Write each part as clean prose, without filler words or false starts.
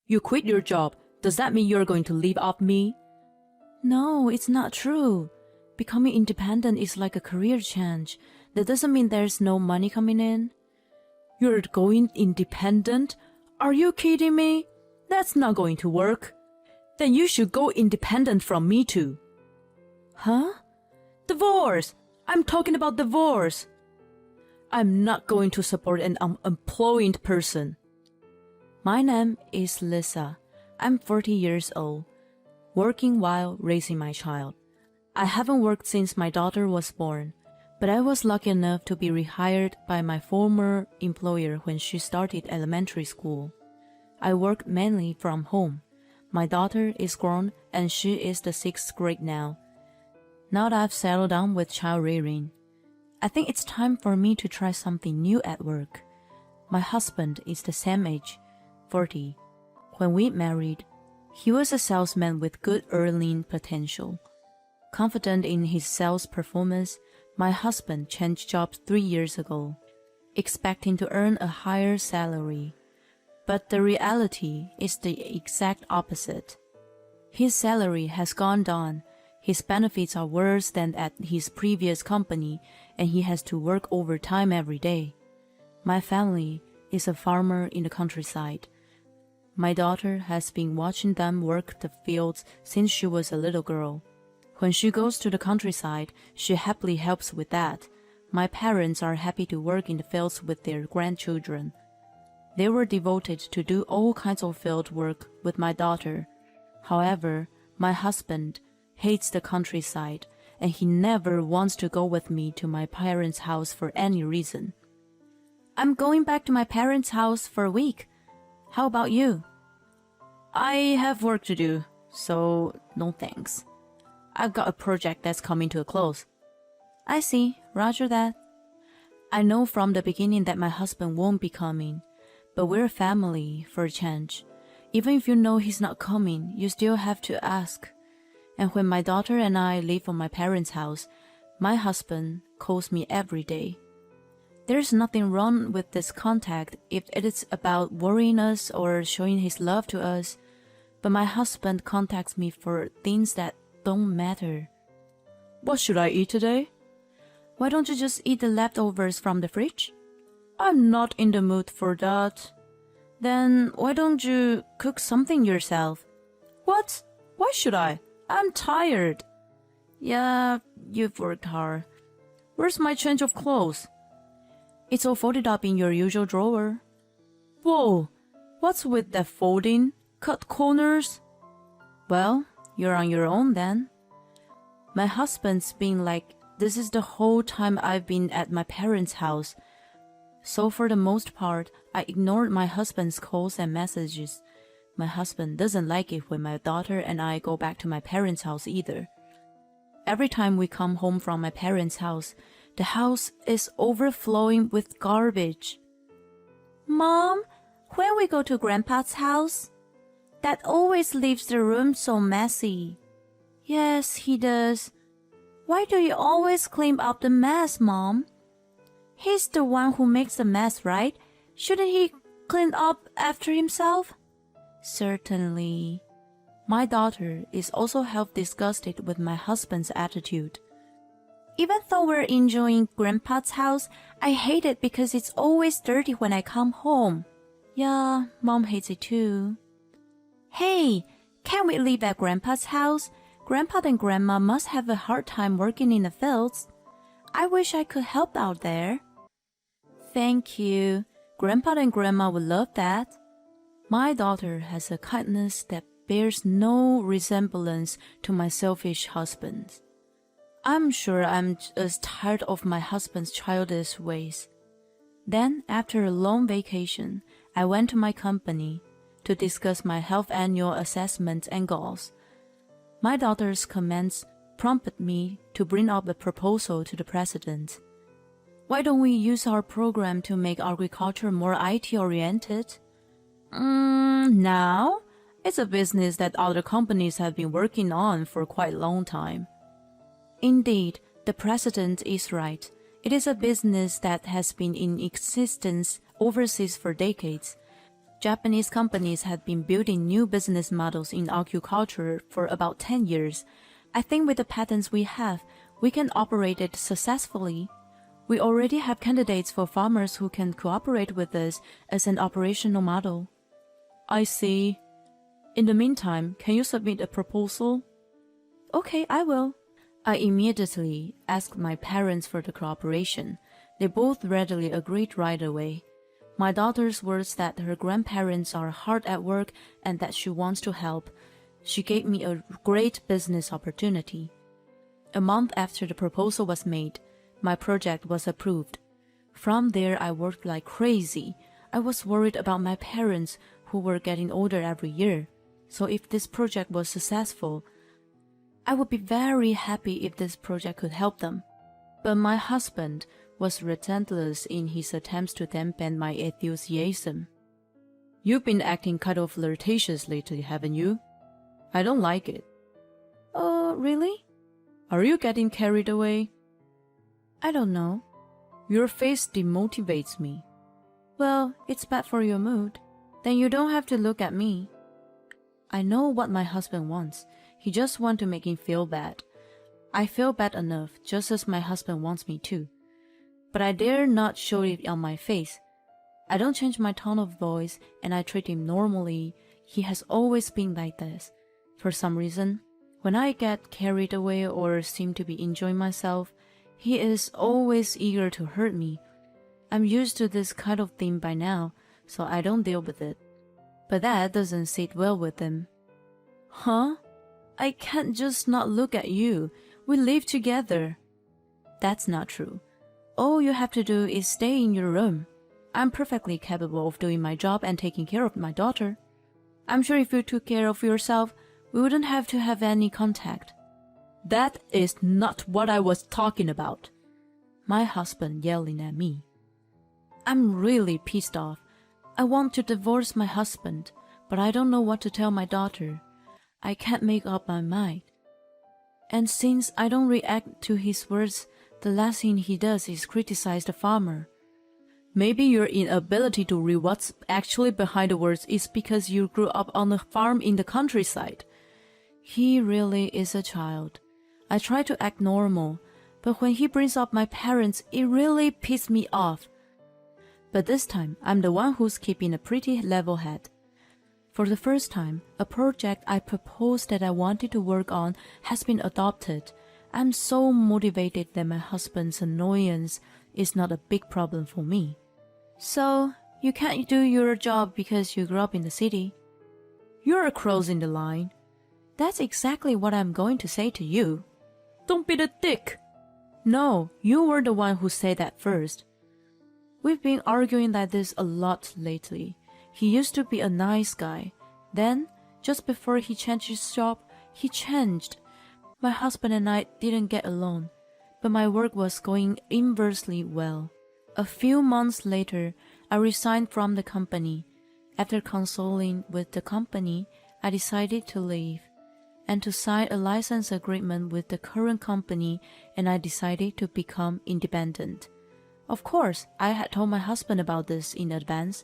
You quit your job. Does that mean you're going to leave off me? No, it's not true. Becoming independent is like a career change. That doesn't mean there's no money coming in. You're going independent? Are you kidding me? That's not going to work. Then you should go independent from me too. Huh? Divorce! I'm talking about divorce. I'm not going to support an unemployed person. My name is Lisa. I'm 40 years old, working while raising my child. I haven't worked since my daughter was born, but I was lucky enough to be rehired by my former employer when she started elementary school. I work mainly from home. My daughter is grown and she is the 6th grade now. Now that I've settled down with child rearing, I think it's time for me to try something new at work. My husband is the same age, 40. When we married, he was a salesman with good earning potential. Confident in his sales performance, my husband changed jobs 3 years ago, expecting to earn a higher salary. But the reality is the exact opposite. His salary has gone down, his benefits are worse than at his previous company, and he has to work overtime every day. My family is a farmer in the countryside. My daughter has been watching them work the fields since she was a little girl. When she goes to the countryside, she happily helps with that. My parents are happy to work in the fields with their grandchildren. They were devoted to do all kinds of field work with my daughter. However, my husband hates the countryside, and he never wants to go with me to my parents' house for any reason. I'm going back to my parents' house for a week. How about you? I have work to do, so no thanks. I've got a project that's coming to a close. I see. Roger that. I know from the beginning that my husband won't be coming, but we're a family for a change. Even if you know he's not coming, you still have to ask. And when my daughter and I live from my parents' house, my husband calls me every day. There's nothing wrong with this contact if it is about worrying us or showing his love to us, but my husband contacts me for things that don't matter. What should I eat today? Why don't you just eat the leftovers from the fridge? I'm not in the mood for that. Then why don't you cook something yourself? What? Why should I? I'm tired. Yeah, you've worked hard. Where's my change of clothes? It's all folded up in your usual drawer. Whoa, what's with that folding? Cut corners? Well, you're on your own then. My husband's been like this is the whole time I've been at my parents' house. So for the most part, I ignored my husband's calls and messages. My husband doesn't like it when my daughter and I go back to my parents' house either. Every time we come home from my parents' house, the house is overflowing with garbage. Mom, when we go to Grandpa's house, Dad always leaves the room so messy. Yes, he does. Why do you always clean up the mess, Mom? He's the one who makes the mess, right? Shouldn't he clean up after himself? Certainly. My daughter is also half disgusted with my husband's attitude. Even though we're enjoying Grandpa's house, I hate it because it's always dirty when I come home. Yeah, Mom hates it too. Hey, can we live at Grandpa's house? Grandpa and Grandma must have a hard time working in the fields. I wish I could help out there. Thank you. Grandpa and Grandma would love that. My daughter has a kindness that bears no resemblance to my selfish husband. I'm sure I'm just tired of my husband's childish ways. Then, after a long vacation, I went to my company to discuss my health annual assessment and goals. My daughter's comments prompted me to bring up a proposal to the president. Why don't we use our program to make agriculture more IT-oriented? Now? It's a business that other companies have been working on for quite a long time. Indeed, the president is right. It is a business that has been in existence overseas for decades. Japanese companies had been building new business models in agriculture for about 10 years. I think with the patents we have, we can operate it successfully. We already have candidates for farmers who can cooperate with us as an operational model. I see. In the meantime, can you submit a proposal? Okay, I will. I immediately asked my parents for the cooperation. They both readily agreed right away. My daughter's words that her grandparents are hard at work and that she wants to help. She gave me a great business opportunity. A month after the proposal was made, my project was approved. From there, I worked like crazy. I was worried about my parents, who were getting older every year. So if this project was successful, I would be very happy if this project could help them. But my husband was relentless in his attempts to dampen my enthusiasm. You've been acting kind of flirtatious lately, haven't you? I don't like it. Oh, really? Are you getting carried away? I don't know. Your face demotivates me. Well, it's bad for your mood. Then you don't have to look at me. I know what my husband wants. He just wants to make him feel bad. I feel bad enough, just as my husband wants me to. But I dare not show it on my face. I don't change my tone of voice, and I treat him normally. He has always been like this. For some reason, when I get carried away or seem to be enjoying myself, he is always eager to hurt me. I'm used to this kind of thing by now, so I don't deal with it. But that doesn't sit well with him. Huh? I can't just not look at you. We live together. That's not true. All you have to do is stay in your room. I'm perfectly capable of doing my job and taking care of my daughter. I'm sure if you took care of yourself, we wouldn't have to have any contact. That is not what I was talking about. My husband yelling at me. I'm really pissed off. I want to divorce my husband, but I don't know what to tell my daughter. I can't make up my mind. And since I don't react to his words, the last thing he does is criticize the farmer. Maybe your inability to read what's actually behind the words is because you grew up on a farm in the countryside. He really is a child. I try to act normal, but when he brings up my parents, it really pisses me off. But this time, I'm the one who's keeping a pretty level head. For the first time, a project I proposed that I wanted to work on has been adopted. I'm so motivated that my husband's annoyance is not a big problem for me. So, you can't do your job because you grew up in the city? You're crossing the line. That's exactly what I'm going to say to you. Don't be the dick. No, you were the one who said that first. We've been arguing like this a lot lately. He used to be a nice guy. Then, just before he changed his job, he changed. My husband and I didn't get along, but my work was going inversely well. A few months later, I resigned from the company. After consulting with the company, I decided to leave and to sign a license agreement with the current company, and I decided to become independent. Of course, I had told my husband about this in advance.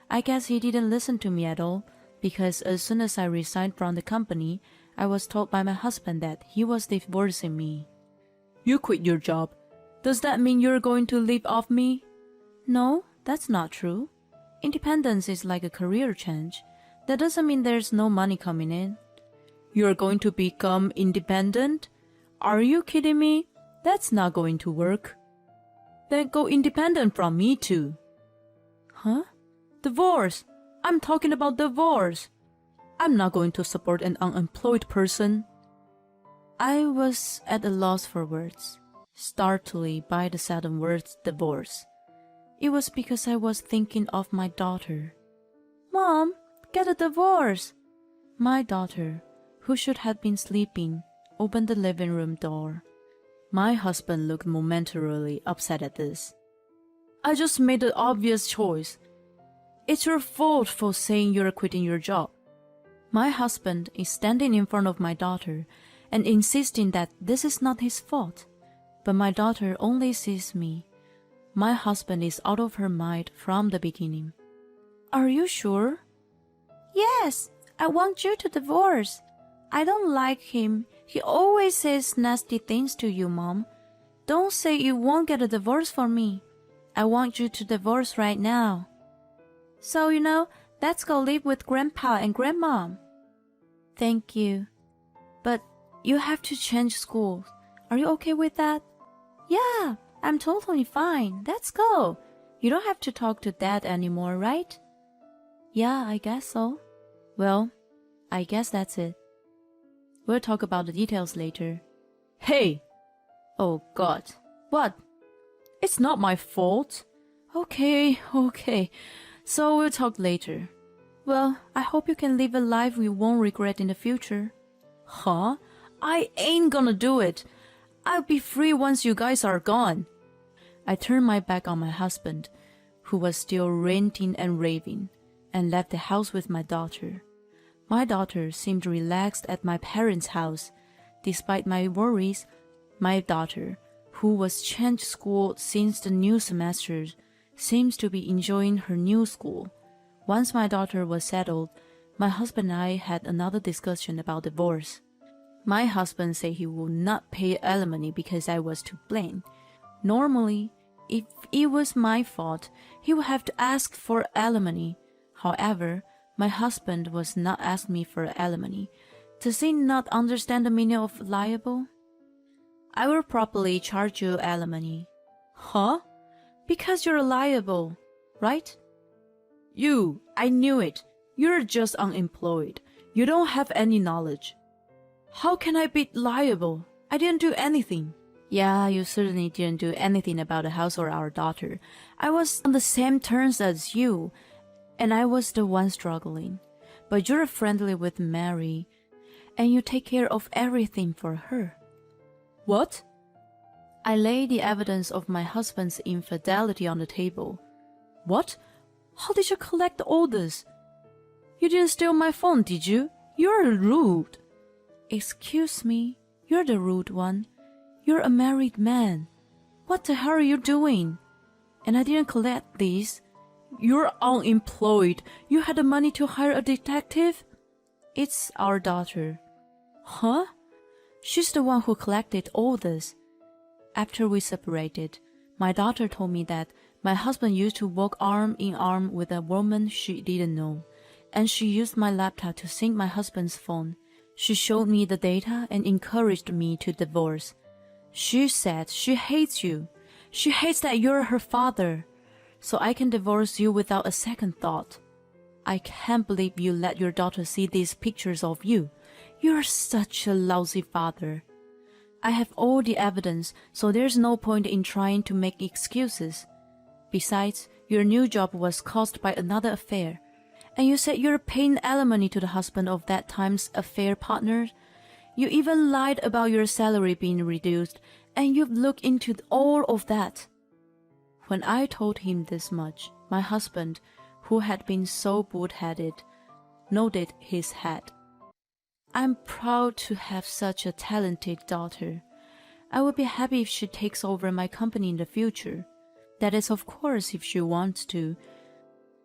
I guess he didn't listen to me at all, because as soon as I resigned from the company, I was told by my husband that he was divorcing me. You quit your job. Does that mean you're going to live off me? No, that's not true. Independence is like a career change. That doesn't mean there's no money coming in. You're going to become independent? Are you kidding me? That's not going to work. Then go independent from me too. Huh? Divorce! I'm talking about divorce! I'm not going to support an unemployed person. I was at a loss for words, startled by the sudden words divorce. It was because I was thinking of my daughter. Mom, get a divorce! My daughter, who should have been sleeping, opened the living room door. My husband looked momentarily upset at this. I just made the obvious choice. It's your fault for saying you're quitting your job. My husband is standing in front of my daughter and insisting that this is not his fault. But my daughter only sees me. My husband is out of her mind from the beginning. Are you sure? Yes, I want you to divorce. I don't like him. He always says nasty things to you, Mom. Don't say you won't get a divorce for me. I want you to divorce right now. So, let's go live with Grandpa and Grandmom. Thank you. But you have to change schools. Are you okay with that? Yeah, I'm totally fine. Let's go. You don't have to talk to Dad anymore, right? Yeah, I guess so. Well, I guess that's it. We'll talk about the details later. Hey! Oh God. What? It's not my fault. Okay. So we'll talk later. Well, I hope you can live a life you won't regret in the future. Huh? I ain't gonna do it. I'll be free once you guys are gone. I turned my back on my husband, who was still ranting and raving, and left the house with my daughter. My daughter seemed relaxed at my parents' house. Despite my worries, my daughter, who was changed school since the new semester, seems to be enjoying her new school. Once my daughter was settled, my husband and I had another discussion about divorce. My husband said he would not pay alimony because I was to blame. Normally, if it was my fault, he would have to ask for alimony. However, my husband was not asking me for alimony. Does he not understand the meaning of liable? I will properly charge you alimony. Huh? Because you're liable, right? I knew it. You're just unemployed. You don't have any knowledge. How can I be liable? I didn't do anything. Yeah, you certainly didn't do anything about the house or our daughter. I was on the same terms as you, and I was the one struggling. But you're friendly with Mary, and you take care of everything for her. What? I laid the evidence of my husband's infidelity on the table. What? How did you collect all this? You didn't steal my phone, did you? You're rude. Excuse me, you're the rude one. You're a married man. What the hell are you doing? And I didn't collect these. You're unemployed. You had the money to hire a detective? It's our daughter. Huh? She's the one who collected all this. After we separated, my daughter told me that my husband used to walk arm in arm with a woman she didn't know, and she used my laptop to sync my husband's phone. She showed me the data and encouraged me to divorce. She said she hates you. She hates that you're her father, so I can divorce you without a second thought. I can't believe you let your daughter see these pictures of you. You're such a lousy father. I have all the evidence, so there's no point in trying to make excuses. Besides, your new job was caused by another affair, and you said you're paying alimony to the husband of that time's affair partner. You even lied about your salary being reduced, and you've looked into all of that. When I told him this much, my husband, who had been so bull-headed, nodded his head. I'm proud to have such a talented daughter. I would be happy if she takes over my company in the future. That is, of course, if she wants to.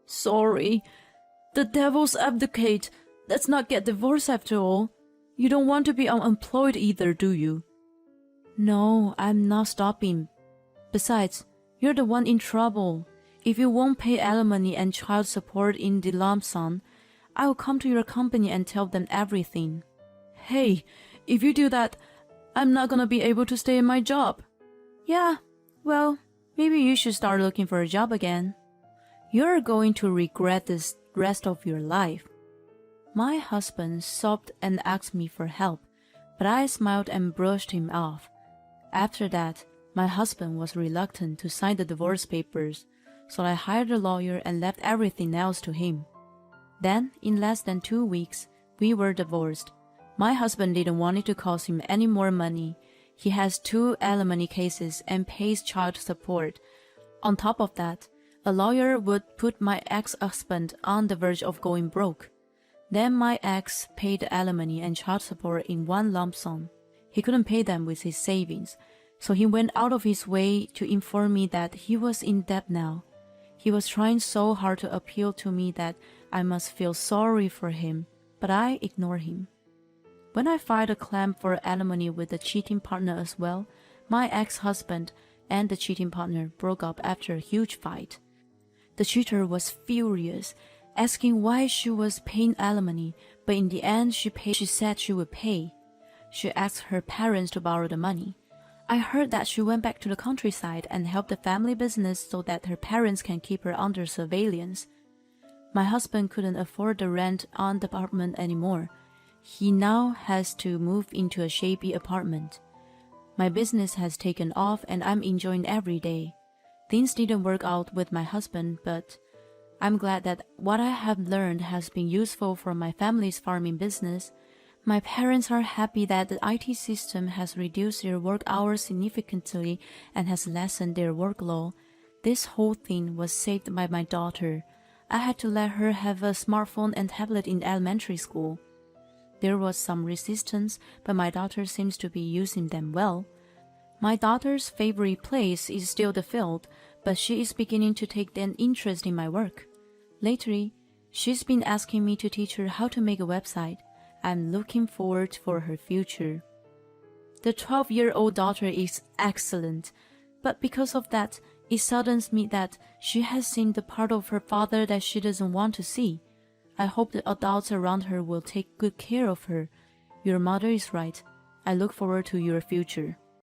Sorry. The devil's advocate. Let's not get divorced after all. You don't want to be unemployed either, do you? No, I'm not stopping. Besides, you're the one in trouble. If you won't pay alimony and child support in the lump sum, I will come to your company and tell them everything. Hey, if you do that, I'm not gonna be able to stay in my job. Yeah, well, maybe you should start looking for a job again. You're going to regret this rest of your life. My husband sobbed and asked me for help, but I smiled and brushed him off. After that, my husband was reluctant to sign the divorce papers, so I hired a lawyer and left everything else to him. Then, in less than 2 weeks, we were divorced. My husband didn't want it to cost him any more money. He has 2 alimony cases and pays child support. On top of that, a lawyer would put my ex-husband on the verge of going broke. Then my ex paid alimony and child support in one lump sum. He couldn't pay them with his savings, so he went out of his way to inform me that he was in debt now. He was trying so hard to appeal to me that I must feel sorry for him, but I ignored him. When I filed a claim for alimony with the cheating partner as well, my ex-husband and the cheating partner broke up after a huge fight. The cheater was furious, asking why she was paying alimony, but in the end she said she would pay. She asked her parents to borrow the money. I heard that she went back to the countryside and helped the family business so that her parents can keep her under surveillance. My husband couldn't afford the rent on the apartment anymore. He now has to move into a shabby apartment. My business has taken off and I'm enjoying every day. Things didn't work out with my husband, but I'm glad that what I have learned has been useful for my family's farming business. My parents are happy that the IT system has reduced their work hours significantly and has lessened their workload. This whole thing was saved by my daughter. I had to let her have a smartphone and tablet in elementary school. There was some resistance, but my daughter seems to be using them well. My daughter's favorite place is still the field, but she is beginning to take an interest in my work. Lately, she's been asking me to teach her how to make a website. I'm looking forward for her future. The 12-year-old daughter is excellent, but because of that, it saddens me that she has seen the part of her father that she doesn't want to see. I hope the adults around her will take good care of her. Your mother is right. I look forward to your future.